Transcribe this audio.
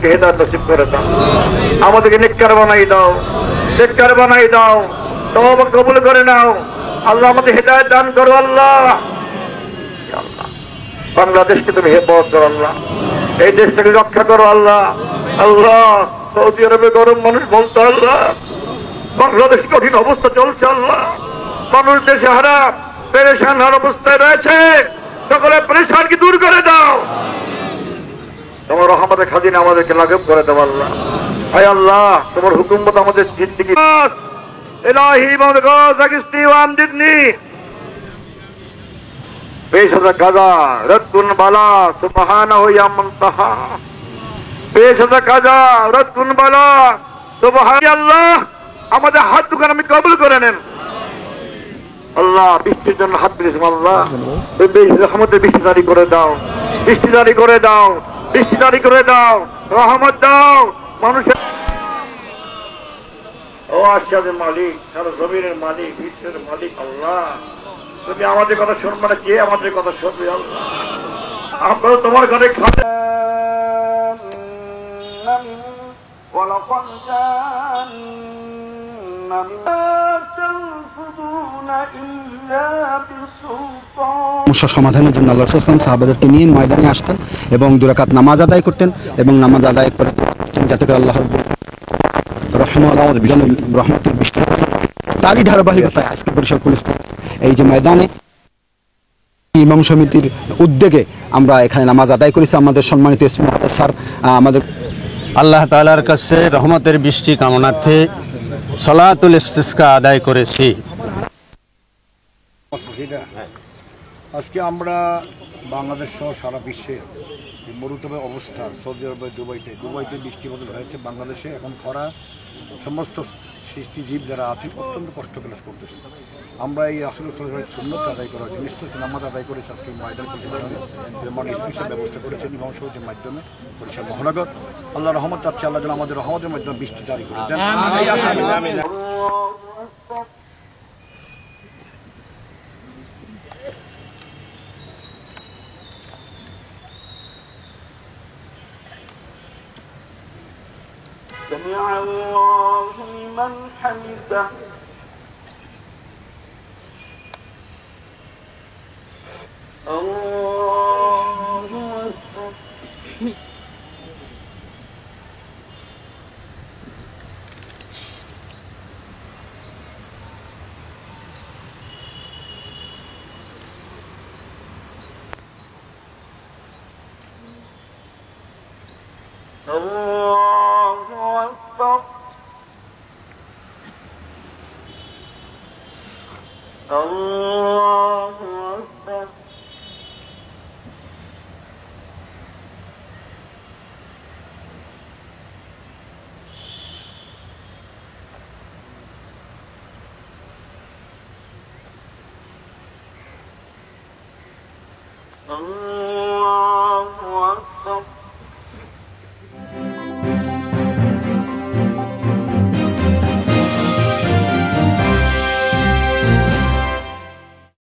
আমাদেরকে হেদায়েত নসিব করে দাও, আমাদেরকে নেককার বানাই দাও, নেককার বানাই দাও, তওবা কবুল করে নাও আল্লাহ, আমাদের হেদায়েত দান করো আল্লাহ। বাংলাদেশকে তুমি হেফাজত করো আল্লাহ, এই দেশটাকে রক্ষা করো আল্লাহ। আল্লাহ, সৌদি আরবে গরম মানুষ বলতো আল্লাহ, বাংলাদেশ কঠিন অবস্থা চলছে আল্লাহ, মানুষ দেশে হারা পেরেশান হার অবস্থায় রয়েছে, সকলে পেরেশানকে দূর করে দাও, তোমার রহমতের খাজিনা আমাদেরকে লাঘব করে দাও আল্লাহ। আয় আল্লাহ, তোমার হুকুম মতো আমাদের জিন্দেগি ইলাহি মদগাজ আগিস্তি ওয়ামদিদনি বেশাজা কাজা রদ্দুন বালা সুবহানাহু ইয়া মুনতাহা, বেশাজা কাজা রদ্দুন বালা সুবহান। আল্লাহ, আমাদের হাত দুখান আমি কবুল করে নেন আল্লাহ, বৃষ্টির জন্য হাত দিয়েছিলাম আল্লাহ, রহমতের বৃষ্টি জারি করে দাও, বৃষ্টি জারি করে দাও, বৃষ্টি জারি করে দাও, রহমত দাও মানুষের। ও আশাদের মালিক, সারা জমিনের মালিক, বিশ্বের মালিক আল্লাহ, তুমি আমাদের কথা শুনবে না, কে আমাদের কথা শুনবে আল্লাহ? আমরা তোমার ঘরে খাতে সমস্যা সমাধানের জন্য আল্লাহ রাসূল সাহাবাদেরকে নিয়ে ময়দানে আসতেন এবং 2 রাকাত নামাজ আদায় করতেন এবং নামাজ আদায় করে যাতে করে আল্লাহর রহমতের বৃষ্টি। তারই ধারাবাহিকতায় আজকে বরিশাল পুলিশ এই যে ময়দানে ইমাম সমিতির উদ্যোগে আমরা এখানে নামাজ আদায় করেছি। আমাদের সম্মানিত এসপি মহোদয় স্যার আমাদের আল্লাহ তাআলার কাছে রহমতের বৃষ্টি কামনার্থে সালাতুল ইস্তিসকা আদায় করেছি। আজকে আমরা বাংলাদেশ সহ সারা বিশ্বের মরুতবে অবস্থা, সৌদি আরবে দুবাইতে বৃষ্টি বদল হয়েছে, বাংলাদেশে এখন খরা, সমস্ত সৃষ্টিজীব যারা আছে অত্যন্ত কষ্ট ক্লাস করতেছে। আমরা এই আসলে সুন্নত আদায় করার জন্য নিশ্চিত নামাজ আদায় করেছি আজকে ময়দান পরিচালনা যেমন স্পেশাল ব্যবস্থা করেছেন ইমাম সমিতির মাধ্যমে বরিশাল মহানগর। আল্লাহ রহমত চাচ্ছে, আল্লাহ যেন আমাদের রহমতের মাধ্যমে বৃষ্টি জারি করে দেন। سمع الله لمن حمده الله أكبر الله أكبر الله أكبر الله